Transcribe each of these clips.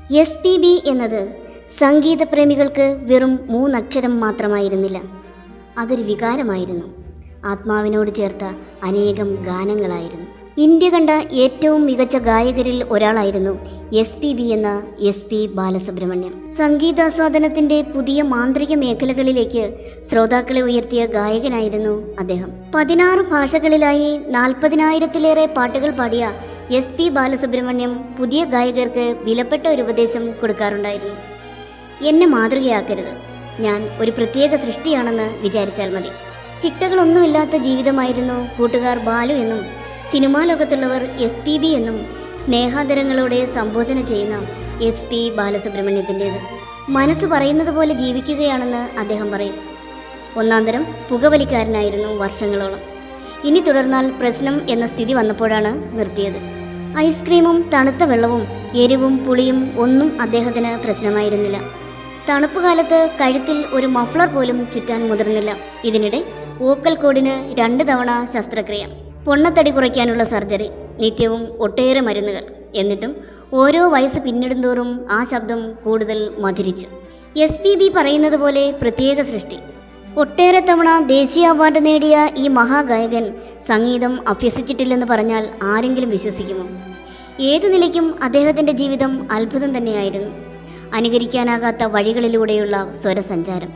SPB എന്നത് സംഗീതപ്രേമികൾക്ക് വെറും മൂന്നക്ഷരം മാത്രമായിരുന്നില്ല. അതൊരു വികാരമായിരുന്നു. ആത്മാവിനോട് ചേർത്ത അനേകം ഗാനങ്ങളായിരുന്നു. ഇന്ത്യ കണ്ട ഏറ്റവും മികച്ച ഗായകരിൽ ഒരാളായിരുന്നു SPB എന്ന SP ബാലസുബ്രഹ്മണ്യം. സംഗീതാസ്വാദനത്തിന്റെ പുതിയ മാന്ത്രിക മേഖലകളിലേക്ക് ശ്രോതാക്കളെ ഉയർത്തിയ ഗായകനായിരുന്നു അദ്ദേഹം. 16 ഭാഷകളിലായി 40,000-ലേറെ പാട്ടുകൾ പാടിയ SP ബാലസുബ്രഹ്മണ്യം പുതിയ ഗായകർക്ക് വിലപ്പെട്ട ഒരു ഉപദേശം കൊടുക്കാറുണ്ടായിരുന്നു. എന്നെ മാതൃകയാക്കരുത്, ഞാൻ ഒരു പ്രത്യേക സൃഷ്ടിയാണെന്ന് വിചാരിച്ചാൽ മതി. ചിട്ടകളൊന്നുമില്ലാത്ത ജീവിതമായിരുന്നു കൂട്ടുകാർ ബാലു എന്നും സിനിമാ ലോകത്തുള്ളവർ SPB എന്നും സ്നേഹാദരങ്ങളോടെ സംബോധന ചെയ്യുന്ന SP ബാലസുബ്രഹ്മണ്യത്തിൻ്റേത്. മനസ്സ് പറയുന്നത് പോലെ ജീവിക്കുകയാണെന്ന് അദ്ദേഹം പറയും. ഒന്നാന്തരം പുകവലിക്കാരനായിരുന്നു വർഷങ്ങളോളം. ഇനി തുടർന്നാൽ പ്രശ്നം എന്ന സ്ഥിതി വന്നപ്പോഴാണ് നിർത്തിയത്. ഐസ്ക്രീമും തണുത്ത വെള്ളവും എരിവും പുളിയും ഒന്നും അദ്ദേഹത്തിന് പ്രശ്നമായിരുന്നില്ല. തണുപ്പ് കാലത്ത് കഴുത്തിൽ ഒരു മഫ്ലർ പോലും ചുറ്റാൻ മുതിർന്നില്ല. ഇതിനിടെ വോക്കൽ കോഡിന് 2 തവണ ശസ്ത്രക്രിയ, പൊണ്ണത്തടി കുറയ്ക്കാനുള്ള സർജറി, നിത്യവും ഒട്ടേറെ മരുന്നുകൾ. എന്നിട്ടും ഓരോ വയസ്സ് പിന്നിടുന്തോറും ആ ശബ്ദം കൂടുതൽ മധുരിച്ചു. SPB പറയുന്നത് പോലെ പ്രത്യേക സൃഷ്ടി. ഒട്ടേറെ തവണ ദേശീയ അവാർഡ് നേടിയ ഈ മഹാഗായകൻ സംഗീതം അഭ്യസിച്ചിട്ടില്ലെന്ന് പറഞ്ഞാൽ ആരെങ്കിലും വിശ്വസിക്കുമോ? ഏതു നിലയ്ക്കും അദ്ദേഹത്തിൻ്റെ ജീവിതം അത്ഭുതം തന്നെയായിരുന്നു. അനുകരിക്കാനാകാത്ത വഴികളിലൂടെയുള്ള സ്വരസഞ്ചാരം.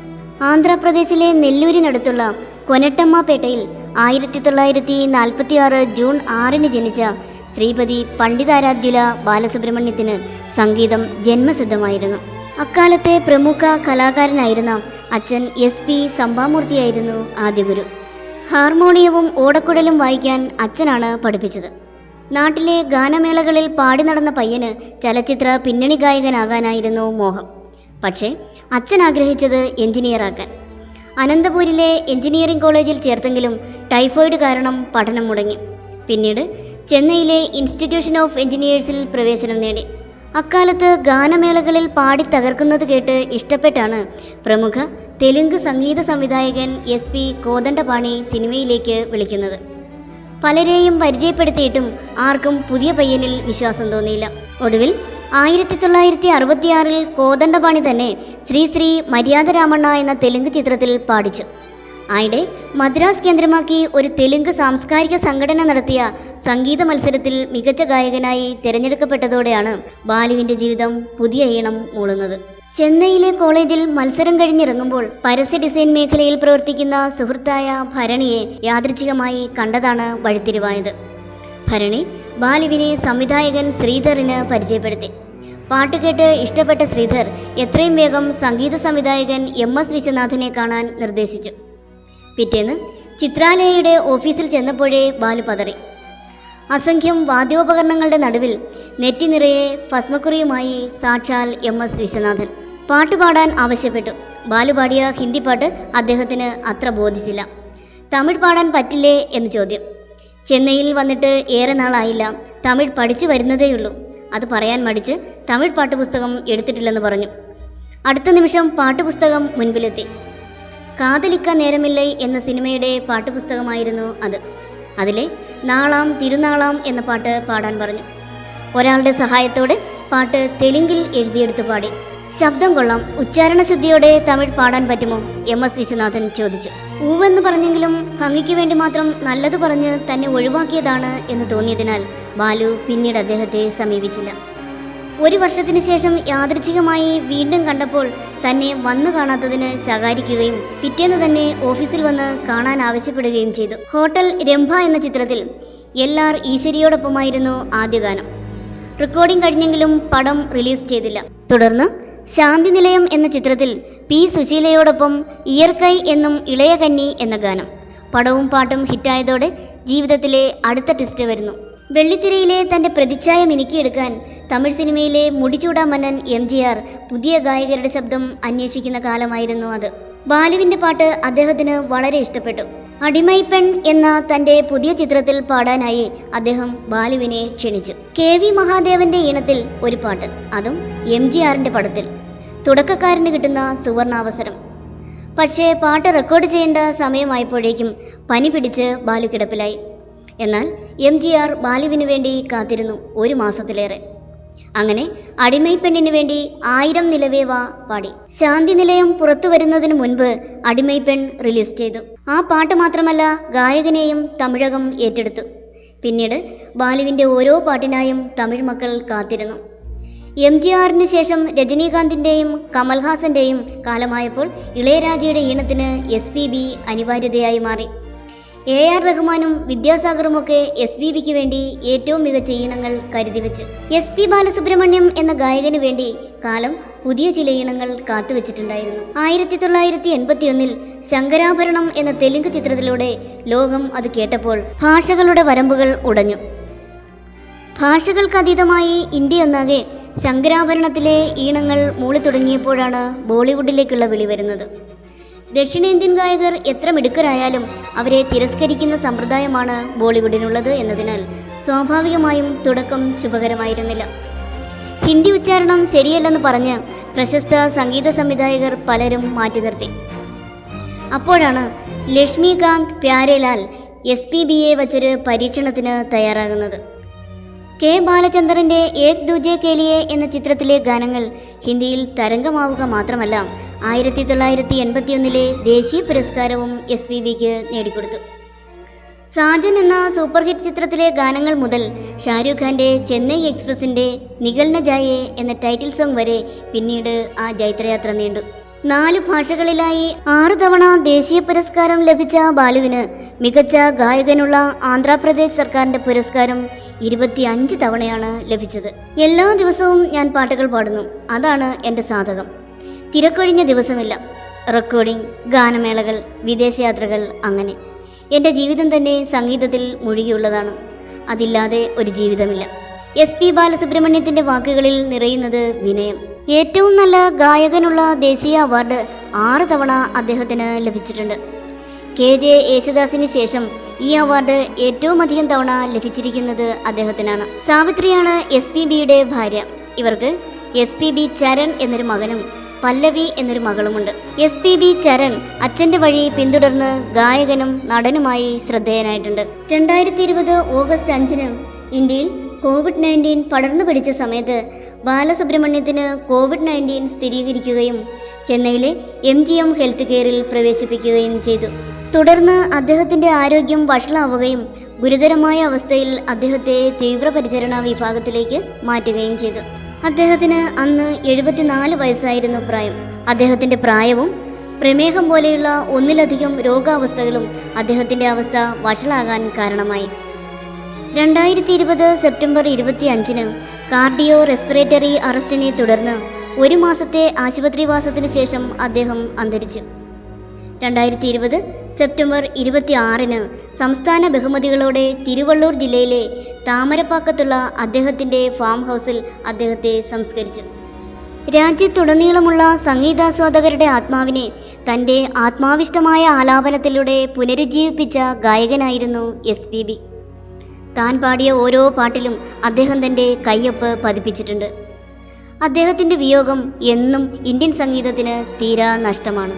ആന്ധ്രാപ്രദേശിലെ നെല്ലൂരിനടുത്തുള്ള കൊനട്ടമ്മപേട്ടയിൽ 1946 ജൂൺ 6 ജനിച്ച ശ്രീപതി പണ്ഡിതാരാധ്യുല ബാലസുബ്രഹ്മണ്യത്തിന് സംഗീതം ജന്മസിദ്ധമായിരുന്നു. അക്കാലത്തെ പ്രമുഖ കലാകാരനായിരുന്ന അച്ഛൻ SP സംഭാമൂർത്തിയായിരുന്നു ആദ്യ ഗുരു. ഹാർമോണിയവും ഓടക്കുഴലും വായിക്കാൻ അച്ഛനാണ് പഠിപ്പിച്ചത്. നാട്ടിലെ ഗാനമേളകളിൽ പാടി നടന്ന പയ്യന് ചലച്ചിത്ര പിന്നണി ഗായകനാകാനായിരുന്നു മോഹം. പക്ഷേ അച്ഛൻ ആഗ്രഹിച്ചത് എഞ്ചിനീയറാക്കാൻ. അനന്തപൂരിലെ എഞ്ചിനീയറിംഗ് കോളേജിൽ ചേർത്തെങ്കിലും ടൈഫോയിഡ് കാരണം പഠനം മുടങ്ങി. പിന്നീട് ചെന്നൈയിലെ ഇൻസ്റ്റിറ്റ്യൂഷൻ ഓഫ് എഞ്ചിനീയേഴ്സിൽ പ്രവേശനം നേടി. അക്കാലത്ത് ഗാനമേളകളിൽ പാടി തകർക്കുന്നത് കേട്ട് ഇഷ്ടപ്പെട്ടാണ് പ്രമുഖ തെലുങ്ക് സംഗീത സംവിധായകൻ SP കോദണ്ഡപാണി സിനിമയിലേക്ക് വിളിക്കുന്നത്. പലരെയും പരിചയപ്പെടുത്തിയിട്ടും ആർക്കും പുതിയ പയ്യനിൽ വിശ്വാസം തോന്നിയില്ല. ഒടുവിൽ 1966 കോദണ്ഡപാണി തന്നെ ശ്രീ ശ്രീ മര്യാദ രാമണ്ണ എന്ന തെലുങ്ക് ചിത്രത്തിൽ പാടിച്ചു. ആയിടെ മദ്രാസ് കേന്ദ്രമാക്കി ഒരു തെലുങ്ക് സാംസ്കാരിക സംഘടന നടത്തിയ സംഗീത മത്സരത്തിൽ മികച്ച ഗായകനായി തിരഞ്ഞെടുക്കപ്പെട്ടതോടെയാണ് ബാലുവിൻ്റെ ജീവിതം പുതിയ ഈണം മൂളുന്നത്. ചെന്നൈയിലെ കോളേജിൽ മത്സരം കഴിഞ്ഞിറങ്ങുമ്പോൾ പരസ്യ ഡിസൈൻ മേഖലയിൽ പ്രവർത്തിക്കുന്ന സുഹൃത്തായ ഭരണിയെ യാദൃച്ഛികമായി കണ്ടതാണ് വഴിത്തിരിവായത്. ഭരണി ബാലുവിനെ സംവിധായകൻ ശ്രീധറിന് പരിചയപ്പെടുത്തി. പാട്ട് കേട്ട് ഇഷ്ടപ്പെട്ട ശ്രീധർ എത്രയും വേഗം സംഗീത സംവിധായകൻ MS വിശ്വനാഥനെ കാണാൻ നിർദ്ദേശിച്ചു. പിറ്റേന്ന് ചിത്രാലയയുടെ ഓഫീസിൽ ചെന്നപ്പോഴേ ബാലു പതറി. അസംഖ്യം വാദ്യോപകരണങ്ങളുടെ നടുവിൽ നെറ്റി നിറയെ ഭസ്മക്കുറിയുമായി സാക്ഷാൽ MS വിശ്വനാഥൻ. പാട്ടുപാടാൻ ആവശ്യപ്പെട്ടു. ബാലു പാടിയ ഹിന്ദി പാട്ട് അദ്ദേഹത്തിന് അത്ര ബോധിച്ചില്ല. തമിഴ് പാടാൻ പറ്റില്ലേ എന്ന് ചോദ്യം. ചെന്നൈയിൽ വന്നിട്ട് ഏറെ നാളായില്ല, തമിഴ് പഠിച്ചു വരുന്നതേയുള്ളൂ. അത് പറയാൻ മടിച്ച് തമിഴ് പാട്ടുപുസ്തകം എടുത്തിട്ടില്ലെന്ന് പറഞ്ഞു. അടുത്ത നിമിഷം പാട്ടുപുസ്തകം മുൻപിലെത്തി. കാതലിക്ക നേരമില്ലേ എന്ന സിനിമയുടെ പാട്ടുപുസ്തകമായിരുന്നു അത്. അതിലെ നാളാം തിരുനാളാം എന്ന പാട്ട് പാടാൻ പറഞ്ഞു. ഒരാളുടെ സഹായത്തോടെ പാട്ട് തെലുങ്കിൽ എഴുതിയെടുത്ത് പാടി. ശബ്ദം കൊള്ളാം, ഉച്ചാരണശുദ്ധിയോടെ തമിഴ് പാടാൻ പറ്റുമോ? MS വിശ്വനാഥൻ ചോദിച്ചു. ഊവെന്ന് പറഞ്ഞെങ്കിലും ഭംഗിക്ക് വേണ്ടി മാത്രം നല്ലത് പറഞ്ഞ് തന്നെ ഒഴിവാക്കിയതാണ് എന്ന് തോന്നിയതിനാൽ ബാലു പിന്നീട് അദ്ദേഹത്തെ സമീപിച്ചില്ല. 1 വർഷത്തിന് ശേഷം യാദൃച്ഛികമായി വീണ്ടും കണ്ടപ്പോൾ തന്നെ വന്നു കാണാത്തതിന് ശകാരിക്കുകയും പിറ്റേന്ന് തന്നെ ഓഫീസിൽ വന്ന് കാണാൻ ആവശ്യപ്പെടുകയും ചെയ്തു. ഹോട്ടൽ രംഭ എന്ന ചിത്രത്തിൽ LR ഈശ്വരിയോടൊപ്പമായിരുന്നു ആദ്യ ഗാനം. റെക്കോർഡിംഗ് കഴിഞ്ഞെങ്കിലും പടം റിലീസ് ചെയ്തില്ല. തുടർന്ന് ശാന്തിനിലയം എന്ന ചിത്രത്തിൽ P സുശീലയോടൊപ്പം ഇയർക്കൈ എന്നും ഇളയ കന്നി എന്ന ഗാനം. പടവും പാട്ടും ഹിറ്റായതോടെ ജീവിതത്തിലെ അടുത്ത ട്വിസ്റ്റ് വരുന്നു. വെള്ളിത്തിരയിലെ തൻ്റെ പ്രതിച്ഛായ മിനുക്കിയെടുക്കാൻ തമിഴ് സിനിമയിലെ മുടിചൂടാ മന്നൻ MGR പുതിയ ഗായകരുടെ ശബ്ദം അന്വേഷിക്കുന്ന കാലമായിരുന്നു അത്. ബാലുവിൻ്റെ പാട്ട് അദ്ദേഹത്തിന് വളരെ ഇഷ്ടപ്പെട്ടു. അടിമൈ പെൺ എന്ന തൻ്റെ പുതിയ ചിത്രത്തിൽ പാടാനായി അദ്ദേഹം ബാലുവിനെ ക്ഷണിച്ചു. KV മഹാദേവന്റെ ഈണത്തിൽ ഒരു പാട്ട്, അതും MGRന്റെ പടത്തിൽ. തുടക്കക്കാരന് കിട്ടുന്ന സുവർണാവസരം. പക്ഷേ പാട്ട് റെക്കോർഡ് ചെയ്യേണ്ട സമയമായപ്പോഴേക്കും പനി പിടിച്ച് ബാലു കിടപ്പിലായി. എന്നാൽ MGR ബാലുവിന് വേണ്ടി കാത്തിരുന്നു 1 മാസത്തിലേറെ. അങ്ങനെ അടിമൈപ്പെണ്ണിന് വേണ്ടി 1000 നിലവേ വാ പാടി. ശാന്തി നിലയം പുറത്തു വരുന്നതിന് മുൻപ് അടിമൈപ്പെൺ റിലീസ് ചെയ്തു. ആ പാട്ട് മാത്രമല്ല, ഗായകനെയും തമിഴകം ഏറ്റെടുത്തു. പിന്നീട് ബാലുവിൻ്റെ ഓരോ പാട്ടിനായും തമിഴ് മക്കൾ കാത്തിരുന്നു. MGRന് ശേഷം രജനീകാന്തിൻ്റെയും കമൽഹാസൻ്റെയും കാലമായപ്പോൾ ഇളയരാജയുടെ ഈണത്തിന് SPB അനിവാര്യതയായി മാറി. AR റഹ്മാനും വിദ്യാസാഗറുമൊക്കെ SPBക്ക് വേണ്ടി ഏറ്റവും മികച്ച ഈണങ്ങൾ കരുതിവെച്ചു. SP ബാലസുബ്രഹ്മണ്യം എന്ന ഗായകന് വേണ്ടി കാലം പുതിയ ചില ഈണങ്ങൾ കാത്തുവെച്ചിട്ടുണ്ടായിരുന്നു. 1981 ശങ്കരാഭരണം എന്ന തെലുങ്ക് ചിത്രത്തിലൂടെ ലോകം അത് കേട്ടപ്പോൾ ഭാഷകളുടെ വരമ്പുകൾ ഉടഞ്ഞു. ഭാഷകൾക്കതീതമായി ഇന്ത്യയൊന്നാകെ ശങ്കരാഭരണത്തിലെ ഈണങ്ങൾ മൂളി തുടങ്ങിയപ്പോഴാണ് ബോളിവുഡിലേക്കുള്ള വിളി വരുന്നത്. ദക്ഷിണേന്ത്യൻ ഗായകർ എത്ര മിടുക്കരായാലും അവരെ തിരസ്കരിക്കുന്ന സമ്പ്രദായമാണ് ബോളിവുഡിനുള്ളത് എന്നതിനാൽ സ്വാഭാവികമായും തുടക്കം ശുഭകരമായിരുന്നില്ല. ഹിന്ദി ഉച്ചാരണം ശരിയല്ലെന്ന് പറഞ്ഞ് പ്രശസ്ത സംഗീത സംവിധായകർ പലരും മാറ്റി നിർത്തി. അപ്പോഴാണ് ലക്ഷ്മികാന്ത് പ്യാരേലാൽ SPBയെ വച്ചൊരു പരീക്ഷണത്തിന് തയ്യാറാകുന്നത്. K. ബാലചന്ദ്രൻ്റെ ഏക് ദൂജെ കേലിയെ എന്ന ചിത്രത്തിലെ ഗാനങ്ങൾ ഹിന്ദിയിൽ തരംഗമാവുക മാത്രമല്ല 1981 ദേശീയ പുരസ്കാരവും SPBക്ക് നേടിക്കൊടുത്തു. സാജൻ എന്ന സൂപ്പർ ഹിറ്റ് ചിത്രത്തിലെ ഗാനങ്ങൾ മുതൽ ഷാരൂഖ് ഖാൻ്റെ ചെന്നൈ എക്സ്പ്രസിൻ്റെ നികൽ ന ജായേ എന്ന ടൈറ്റിൽ സോങ് വരെ പിന്നീട് ആ ജൈത്രയാത്ര നീണ്ടു. 4 ഭാഷകളിലായി 6 തവണ ദേശീയ പുരസ്കാരം ലഭിച്ച ബാലുവിന് മികച്ച ഗായകനുള്ള ആന്ധ്രാപ്രദേശ് സർക്കാരിൻ്റെ പുരസ്കാരം 25 തവണയാണ് ലഭിച്ചത്. എല്ലാ ദിവസവും ഞാൻ പാട്ടുകൾ പാടുന്നു. അതാണ് എൻ്റെ സാധകം. തിരക്കൊഴിഞ്ഞ ദിവസമില്ല. റെക്കോർഡിംഗ്, ഗാനമേളകൾ, വിദേശയാത്രകൾ, അങ്ങനെ എൻ്റെ ജീവിതം തന്നെ സംഗീതത്തിൽ മുഴുകിയുള്ളതാണ്. അതില്ലാതെ ഒരു ജീവിതമില്ല. SP ബാലസുബ്രഹ്മണ്യത്തിൻ്റെ വാക്കുകളിൽ നിറയുന്നത് വിനയം. ഏറ്റവും നല്ല ഗായകനുള്ള ദേശീയ അവാർഡ് 6 തവണ അദ്ദേഹത്തിന് ലഭിച്ചിട്ടുണ്ട്. KJ യേശുദാസിന് ശേഷം ഈ അവാർഡ് ഏറ്റവും അധികം തവണ ലഭിച്ചിരിക്കുന്നത് അദ്ദേഹത്തിനാണ്. സാവിത്രിയാണ് SPBയുടെ ഭാര്യ. ഇവർക്ക് SPB ചരൺ എന്നൊരു മകനും പല്ലവി എന്നൊരു മകളുമുണ്ട്. SPB ചരൺ അച്ഛൻ്റെ വഴി പിന്തുടർന്ന് ഗായകനും നടനുമായി ശ്രദ്ധേയനായിട്ടുണ്ട്. 2020 ഓഗസ്റ്റ് 5 ഇന്ത്യയിൽ COVID-19 പടർന്നു പിടിച്ച സമയത്ത് ബാലസുബ്രഹ്മണ്യത്തിന് COVID-19 സ്ഥിരീകരിക്കുകയും ചെന്നൈയിലെ MGM ഹെൽത്ത് കെയറിൽ പ്രവേശിപ്പിക്കുകയും ചെയ്തു. തുടർന്ന് അദ്ദേഹത്തിൻ്റെ ആരോഗ്യം വഷളാവുകയും ഗുരുതരമായ അവസ്ഥയിൽ അദ്ദേഹത്തെ തീവ്രപരിചരണ വിഭാഗത്തിലേക്ക് മാറ്റുകയും ചെയ്തു. അദ്ദേഹത്തിന് അന്ന് 74 വയസ്സായിരുന്നു പ്രായം. അദ്ദേഹത്തിൻ്റെ പ്രായവും പ്രമേഹം പോലെയുള്ള ഒന്നിലധികം രോഗാവസ്ഥകളും അദ്ദേഹത്തിൻ്റെ അവസ്ഥ വഷളാകാൻ കാരണമായി. 2020 സെപ്റ്റംബർ 25 കാർഡിയോ റെസ്പിറേറ്ററി അറസ്റ്റിനെ തുടർന്ന് 1 മാസത്തെ ആശുപത്രിവാസത്തിന് ശേഷം അദ്ദേഹം അന്തരിച്ചു. 2020 സെപ്റ്റംബർ 26 സംസ്ഥാന ബഹുമതികളോടെ തിരുവള്ളൂർ ജില്ലയിലെ താമരപ്പാക്കത്തുള്ള അദ്ദേഹത്തിൻ്റെ ഫാം ഹൗസിൽ അദ്ദേഹത്തെ സംസ്കരിച്ചു. രാജ്യത്തുടനീളമുള്ള സംഗീതാസ്വാദകരുടെ ആത്മാവിനെ തൻ്റെ ആത്മാവിഷ്ടമായ ആലാപനത്തിലൂടെ പുനരുജ്ജീവിപ്പിച്ച ഗായകനായിരുന്നു SPB. താൻ പാടിയ ഓരോ പാട്ടിലും അദ്ദേഹം തൻ്റെ കയ്യൊപ്പ് പതിപ്പിച്ചിട്ടുണ്ട്. അദ്ദേഹത്തിൻ്റെ വിയോഗം എന്നും ഇന്ത്യൻ സംഗീതത്തിന് തീരാ നഷ്ടമാണ്.